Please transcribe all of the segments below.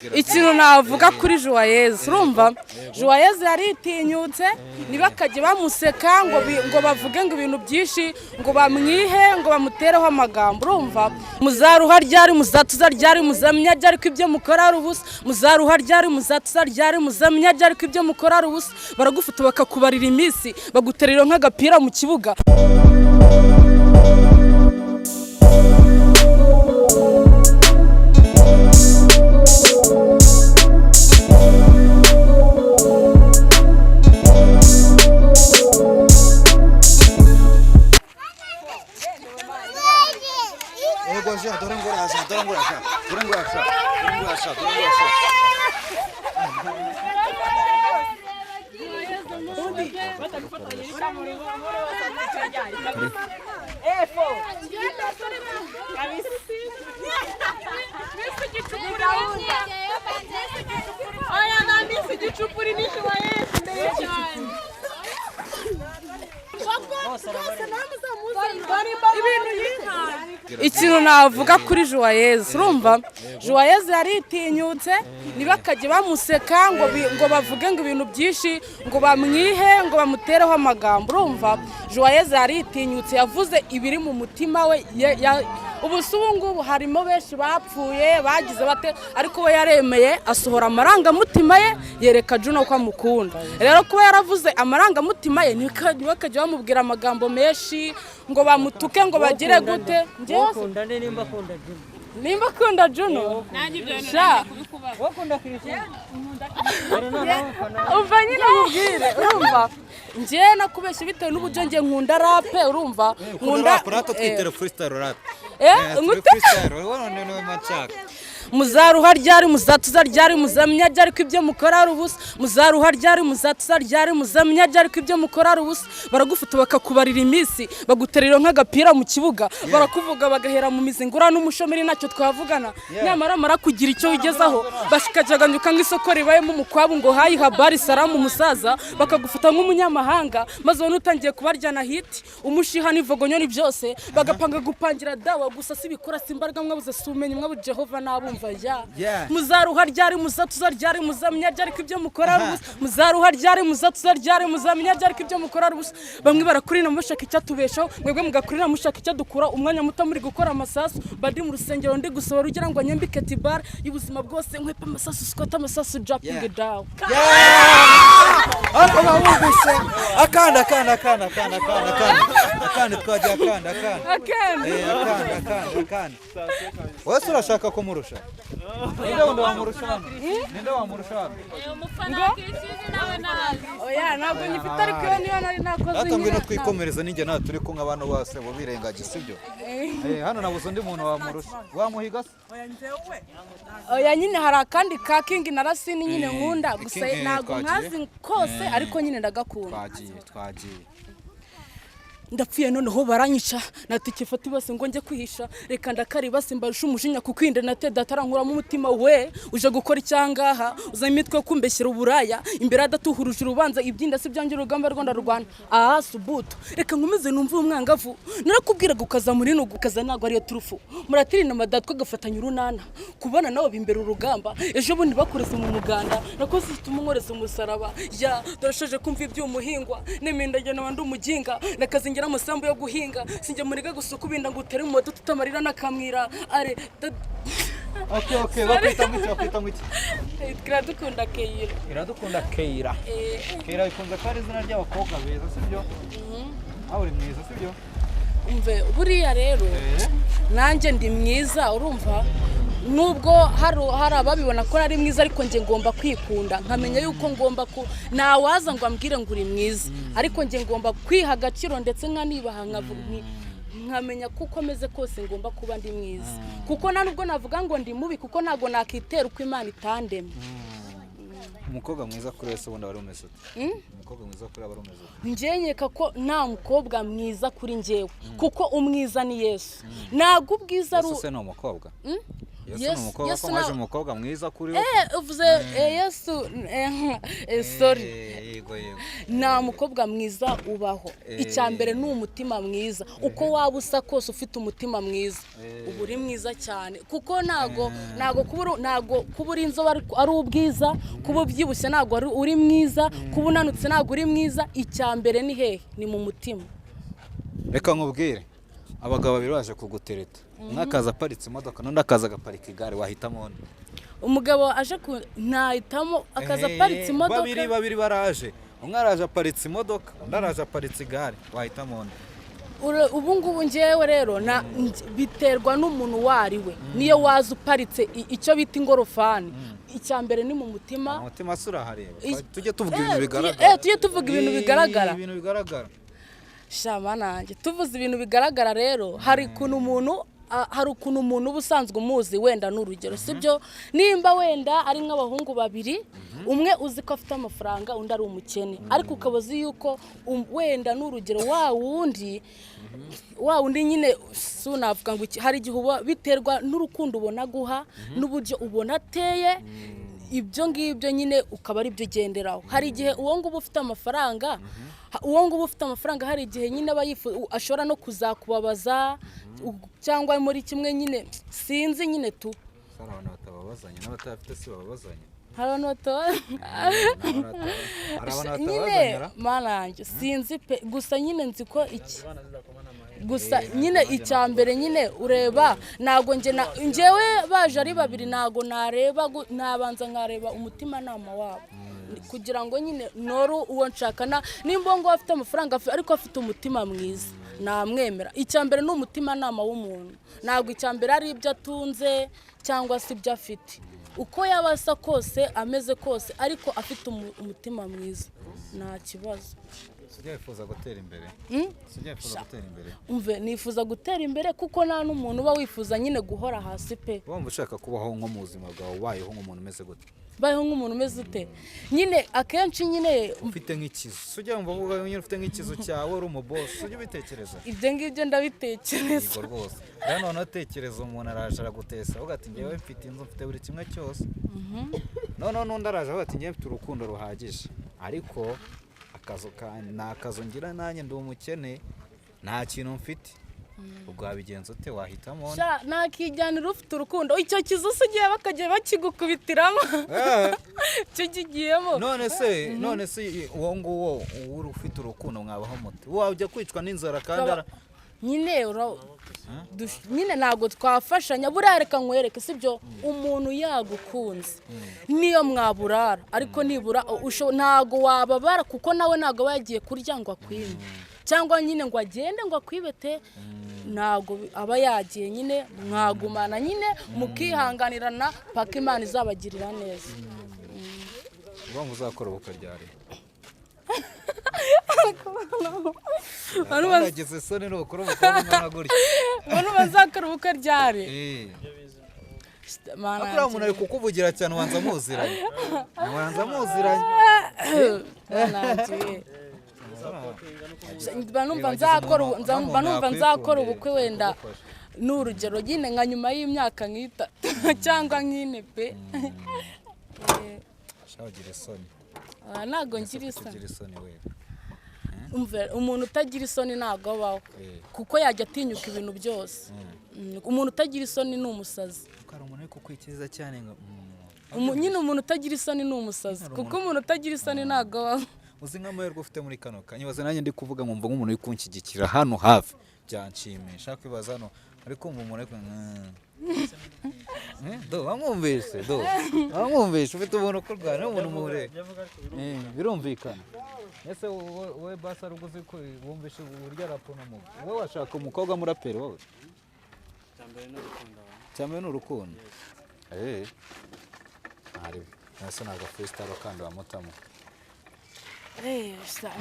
Ikintu navuga kuri Joyeuse urumva Joyeuse yaritinyutse nibakajye bamuseka ngo bavuge ngo ibintu byinshi ngo bamwihe ngo bamutereho amagambo urumva muzaruha ryari muzatuza ryari muzamenya ryari ko ibyo mukora ari ubusa muzaruha ryari muzatuza ryari muzamenya ryari ko ibyo mukora ari ubusa baragufata bakakubarira iminsi baguterera nk'agapira mu kibuga. Ikintu navuga kuri Joyeuse urumva Joyeuse yaritinyutse nibakajye bamuseka ngo bavuge ngo ibintu byinshi ngo bamwihe ngo bamutereho amagambo urumva Joyeuse yaritinyutse yavuze ibiri mu mutima we ubusungu harimo benshi bapfuye bagize bate ariko we yaremeye asohora amarangamutima ye yereka Juno ko amukunda rero kuba yaravuze amarangamutima ye ntibakajye bamubwira amagambo menshi ngo bamutuke ngo bagire gute nimba akunda Juno sha umva nyine mubwire urumva njye nakubeshye bitewe n'uburyo njye nkunda rape urumva nkunda twitera freestyle rap muzaruha ryari muzatuza ryari muzamenya ryari ko ibyo mukora ari ubusa muzaruha ryari muzatuza ryari muzamenya ryari ko ibyo mukora ari ubusa baragufata bakakubarira iminsi baguterera nk'agapira mu kibuga barakuvuga bagahera mu mizingura n'umushomeri ntacyo twavugana nyamara mara kugira icyo wigezaho bashikajaganyuka nk'isoko ribayemo umukwabu ngo hayi habari salamu musaza bakagufata nk'umunyamahanga maze wone utangiye kubaryana hiti umushiha n'ivogonyoni byose bagapanga gupangira dawa gusa sibikora simbarga mwabuze sumenye mwabu Jehova nabumva ya muzaruha ryari muzatuza ryari muzamenya ryari ko ibyo mukora ari ubusa muzaruha ryari muzatuza ryari muzamenya ryari ko ibyo mukora ari ubusa bamwe barakurina mushaka icyatubeshaho mwebwe mugakurina mushaka icyadukura umwanya muto muri gukora amasasu badi mu rusengero ndi gusaba rugira ngo anyambike tibar y'ubuzima bwose nkwepa amasasu skota amasasu dropping down ako bamuguse akanda twajya akanda wese urashaka kumurusha ninde wamurusha oya ntabwo nyifite ariko niyo nari nakoze atambwe no twikomereza ninjye nawe turi kumwe abantu bose bo birengaje sibyo hano nabuze undi muntu wamurusha wamuhiga oya nyine hari akandi ka King na Rasini nyine nkunda gusa ntabwo nkazi kose ariko nyine ndagakunda twagiye ndapfuye noneho baranyica natike fata bose ngo nje kwihisha reka ndakari basimbarusha umujinya kuko internet datarankura mu mutima we uje gukora icyangaha uzamitwe kumbeshyira uburaya imbere adatuhuruje urubanza ibyinda si byanjye urugamba Rwanda Rwanda subuto reka nkomeze numva umwangavu narakubwira gukaza muri no gukaza nago ariyo turufu muratirina madatwe gafatanya urunana kubona nawe bimbere urugamba ejo bundi bakureze mu muganda nako zituma nkoreza umusaraba ya dorashaje kumva iby'umuhingwa nemendage n'abandi umuginga nakazi amasambu yo guhinga sinjye muriga gusuka ubinda ngo utere mu moto tutamarira nakamwira are okay bakwita ngwiki iradukunda Keira Keira ikunze kandi izina ry'abakobwa beza sibyo aho uri mwiza sibyo umve buriya rero nanjye ndi mwiza urumva nubwo hari ababibona ko ari mwiza ariko nje ngomba kwikunda nkamenya yuko ngomba ko nawaza ngo ambwire ngo uri mwiza ariko nje ngomba kwiha agaciro ndetse nkanibaha nkamenya kuko meze kose ngomba kuba ndi mwiza kuko nubwo navuga ngo ndi mubi kuko nago nakitera uko Imana itandeme umukobwa mwiza kuri wese ubundi bari umeze umukobwa mwiza kuri abari umeze njenyeka ko nta mukobwa mwiza kuri njyewe kuko umwiza ni Yesu nago ubwiza se no umukobwa Yesu ni umukobwa ko mwaje umukobwa mwiza kuri we. uvuze Yesu sorry. Yego. Nta mukobwa mwiza ubaho. Icyambere ni umutima mwiza. Uko waba usa kose ufite umutima mwiza. Ubu uri mwiza cyane. Kuko nago kubura inzobe ari ubwiza, kuba ubyibushye nago uri mwiza, kuba unanutse nago uri mwiza. Icyambere ni hehe? Ni mu mutima. Reka nkubwire. Abagabo babiri baje kugutereta. Umwe akaza aparitse imodoka n'undi akaza agaparika igare, wahitamo nde? Umugabo aje ntahitamo akaza aparitse imodoka. Babiri baraje. Umwe araje aparitse imodoka, undi araje aparitse igare, wahitamo nde? Ubu ngubu ngewe rero biterwa n'umuntu wari we. Niyo waza uparitse icyo bita ingorofani. Icyambere ni mu mutima. Umutima surahareba. Tujye tuvuga ibintu bigaragara. Tujye tuvuga ibintu bigaragara. Ibintu bigaragara. Shama nanjye tuvuze ibintu bigaragara rero hari ukuntu umuntu uba usanzwe umuzi wenda n'urugero sibyo nimba wenda ari nk'abahungu babiri umwe uzi ko afite amafaranga undi ari umukene ariko ukabazi yuko wenda n'urugero wa wundi nyine sunavuga ngo hari igihe uba biterwa n'urukundo ubona guha n'uburyo ubona ateye ibyo ngibyo nyine ukaba ari byo ugenderaho. Hari igihe uwo ngubu ufite amafaranga hari igihe nyine aba ashobora no kuzakubabaza cyangwa muri kimwe nyine sinzi nyine tu. Hari abantu batababazanya n'abatafite si bababazanya. Hari abantu batabazanya manange sinzi pe gusa nyine nzi ko gusa nyine icyambere nyine ureba nago njyewe baje ari babiri nago nabanza nkareba umutima nama wabo kugira ngo nyine noru uwo nshakana nimba ngo afite amafaranga ariko afite umutima mwiza namwemera. Icyambere ni umutima nama w'umuntu nago icyambere ari ibyo atunze cyangwa se ibyo afite uko yabasa kose ameze kose ariko afite umutima mwiza nta kibazo. Sigifuza gutera imbere. Sigifuza gutera imbere. Umve nifuza gutera imbere kuko nta n'umuntu uba wifuza nyine guhora hasi pe. Wumva ushaka kubaho nko mu buzima bwawe ubayeho nk'umuntu umeze gute? Bayeho nk'umuntu umeze ute? Nyine akenshi nyine ufite nk'ikizu. Sujya wumva uvuga nyine ufite nk'ikizu cyawe uri umuboss. Sujya ubitekereza. Ibyo ngibyo ndabitekereza. Yego rwose. Rero natekereza umuntu araje aragutesa uvuga ati ngewe mfite inzu mfite buri kimwe cyose. N'undi araje avuga ati ngewe mfite urukundo ruhagije. Ariko akazo ngira nanjye ndi umukene nta kintu mfite ubwo wabigenza ute wahitamo nakijyanira ufite urukundo icyo kizu ugiye bakajya bakigukubitiramo cyo gigiyemo none se uwo nguwo uri ufite urukundo mwabaho muti wajya kwicwa n'inzara kandi nyine ntabwo twafashanya buriya reka nkwereke sibyo umuntu yagukunze niyo mwaburara ariko nibura ntabwo wababara kuko nawe ntabwo aba yagiye kurya ngo akwime cyangwa nyine ngo agende ngo akwibete ntabwo aba yagiye nyine mwagumana nyine mukihanganirana paka Imana izabagirira neza. Ubwo uzakora ubukwe ryari? Barageze sone no gukora ubukwe mwana gutya. Bano bazakora ubukwe ryari? Akura umuntu ari kukuvugira cyane wanza muziranye. Wanza muziranye. Banumva nzakora ubukwe wenda n'urugero nyine nka nyuma y'imyaka nk'ita cyangwa nk'ine pe. Shagira isoni. Ntago ngira isoni. Umuntu utagira isoni ntago abaho kuko yajya atinyuka ibintu byose. Umuntu utagira isoni ni umusazi. Ukara umuntu ari kukwikiza cyane ngo nyine umuntu utagira isoni ni umusazi kuko umuntu utagira isoni ntago abaho. Uzi nk'amahirwe ufite muri kano kanyibaze nanjye ndi kuvuga nkumva nk'umuntu uri kunshyigikira hano hafi byanshimisha kwibaza hano ariko umuntu ariko wamwumvise ufite ubuntu ko rwanda n'umuntu muhure birumvikana. Ese wowe basi ari uguzi ko wumvishe uburyo arapona mu wowe washaka umukobwa muraperi wowe cyambere n'urukundo ari nase naga freestyle kandi wamutamo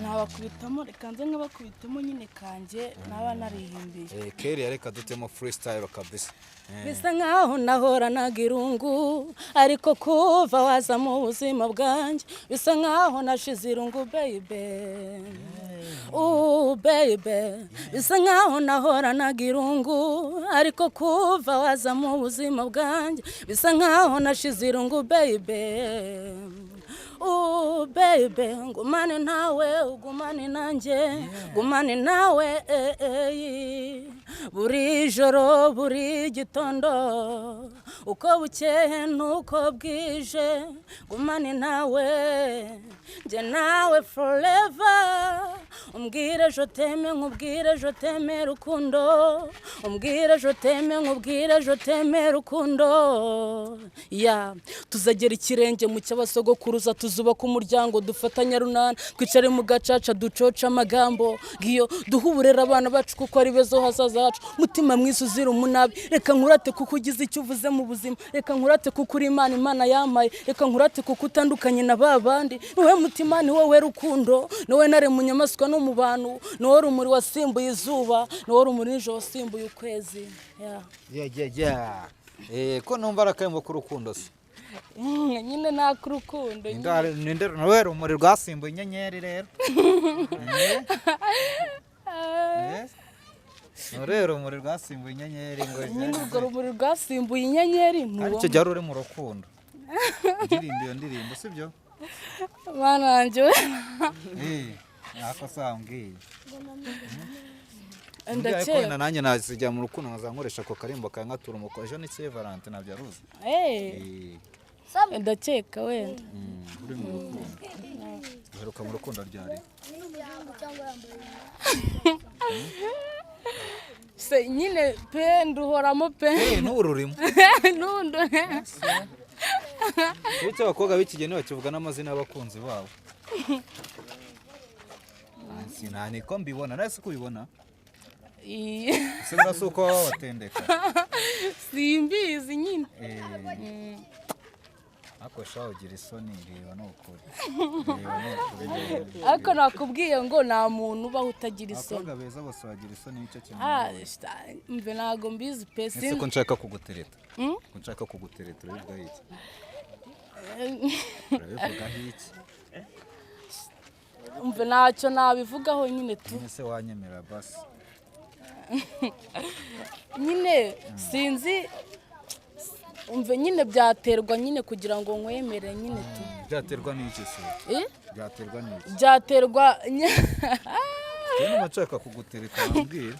nabakubitamo reka nze nkabakubitamo nyine kanje naba narihimbiye keri yareka dutemo freestyle kabisa. Bisa nkaho nahora nagirungu ariko kuva waza mu buzima bwanjye bisa nkaho nashize irungu baby baby bisa nkaho nahoranaga irungu ariko kuva waza mu buzima bwanjye bisa nkaho nashize irungu baby baby ngumane nawe ugumane nanjye ngumane nawe buri joro buri gitondo uko bukeye nuko bwije ngumane nawe nje nawe forever umbwire je t'aime nkubwire je t'aime rukundo umbwire je t'aime nkubwire je t'aime rukundo ya tuzagera ikirenge mu cy'abasogokuruza tuzubaka umuryango dufatanya runana twicare mu gacaca ducoca amagambo giyo duhuburera abana bacu kuko ari bezo hazaza hacu mutima mwiza uzira umunabi reka nkurate kuko ugize icyo uvuze mu buzima reka nkurate kuko uri Imana yamaye reka nkurate kuko utandukanye na babandi niwe mutima ni wowe rukundo niwe nare mu nyamaswa no mu bantu niwe rumuri wasimbuye izuba niwe rumuri nijoro wasimbuye ukwezi ko numva arakayemo k'urukundo se nyine nta k'urukundo niwe rumuri rwasimbuye inyenyeri rero rero rumuri rwasimbuye inyenyeri ngo nyine urwo rumuri rwasimbuye inyenyeri aricyo gihe uri mu rukundo ndirimbo iyo ndirimbo sibyo bana wanjye we nako sambwiye ndakeka nanjye nazijya mu rukundo nkazankoresha ako karimbo ka nkatura umuko ejo ni Saint Valentin nabyo aruzi ndakeka wenda uri mu rukundo uheruka mu rukundo ryari se nyine pe nduhoramo pe n'ururimo n'undo icyo abakobwa b'ikigeni bakivuga n'amazina y'abakunzi babo sinani ko mbibona nase kubibona se uko wabatendeka simbizi nyine ako shaho ugira isoni reba n'ukuri ariko nakubwiye ngo nta muntu ubaho utagira isoni abakobwa beza bose bagira isoni nicyo kintu mve ntago mbizi pe ese ko nshaka kugutereta ko nshaka kugutereta urabivugaho iki urabivugaho iki mve ntacyo nabivugaho nyine tu ese wanyemera basi nyine sinzi umve nyine byaterwa nyine kugira ngo nkwemere nyine tu byaterwa n'iki se byaterwa n'iki byaterwa rero nshaka kugutereta wambwira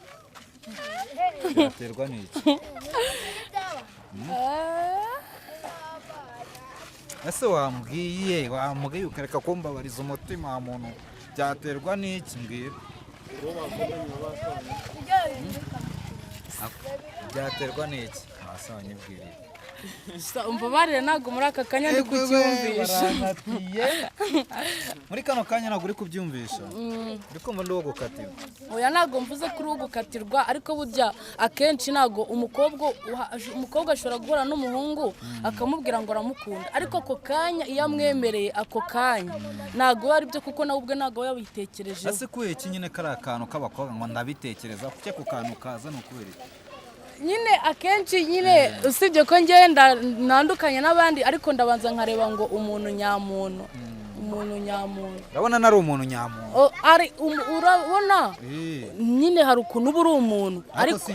byaterwa n'iki ese wambwiye ukareka kumbabariza umutima wa muntu byaterwa n'iki mbwira byaterwa n'iki wasanye bwira umva barire ntabwo muri aka kanya ndi kubyumvisha muri kano kanya ntabwo uri kubyumvisha uri kumva ndi wo gukatirwa oya ntabwo mvuze kuri wo gukatirwa ariko burya akenshi ntabwo umukobwa ashobora guhura n'umuhungu akamubwira ngo aramukunda ariko ako kanya iyo amwemereye ako kanya ntabwo ari byo kuko nawe ubwe ntabwo yabitekerejeho ese kubera iki nyine kari akantu k'abakobwa ngo ndabitekereza kuko ako kantu kaza ni ukubera iki nyine akenshi nyine usibye ko ngenda ntandukanye n'abandi ariko ndabanza nkareba ngo umuntu nyamuntu urabona nari umuntu nyamuntu urabona nyine hari ukuntu uba uri umuntu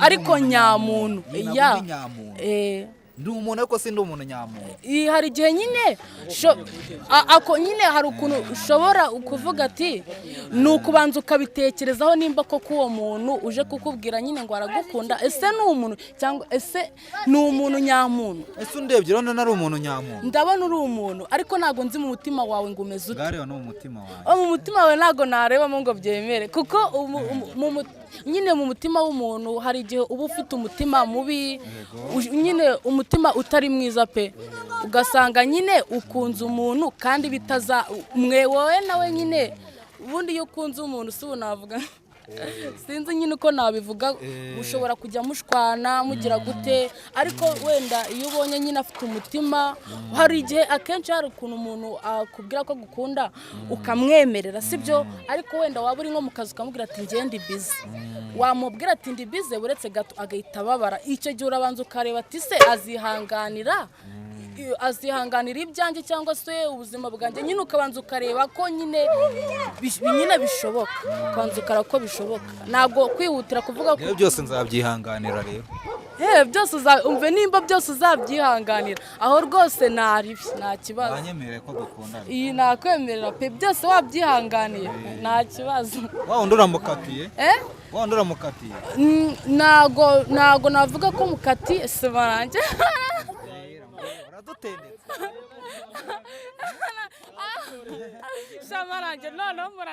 ariko nyamuntu ndi umuntu ariko si ndi umuntu nyamuntu hari igihe nyine ako nyine hari ukuntu ushobora kuvuga ati ni ukubanza ukabitekerezaho nimba koko uwo muntu uje kukubwira nyine ngo aragukunda ese ni umuntu cyangwa ese ni umuntu nyamuntu ese undebye urabona nari umuntu nyamuntu ndabona uri umuntu ariko ntabwo nzi mu mutima wawe ngo umeze ute bwareba no mu mutima wawe mu mutima wawe ntabwo narebamo ngo byemere kuko nyine mu mutima w'umuntu hari igihe uba ufite umutima mubi nyine umutima utari mwiza pe ugasanga nyine ukunze umuntu kandi bitaza wowe nawe nyine ubundi iyo ukunze umuntu si ubu navuga sinzi nyine uko nabivuga ushobora kujya mushwana mugira gute ariko wenda iyo ubonye nyine afite umutima hari igihe akenshi hari ukuntu umuntu akubwira ko agukunda ukamwemerera sibyo ariko wenda waba uri nko mu kazi ukamubwira ati ngende bize wamubwira ati ndi bize uretse gato agahita ababara icyo gihe urabanza ukareba ati se azihanganira azihanganira ibyanjye cyangwa se ubuzima bwanjye nyine ukabanza ukareba ko nyine bishoboka ukabanza ukareba ko bishoboka ntabwo kwihutira kuvuga ko byose nzabyihanganira rero byose umve nimba byose uzabyihanganira aho rwose nta kibazo banyemereye ko dukundana iyi nakwemerera pe byose wabyihanganiye nta kibazo wa wundi uramukatiye wa wundi uramukatiye ntago navuga ko mukatiye se baranjye uradutendetse shamaranjye noneho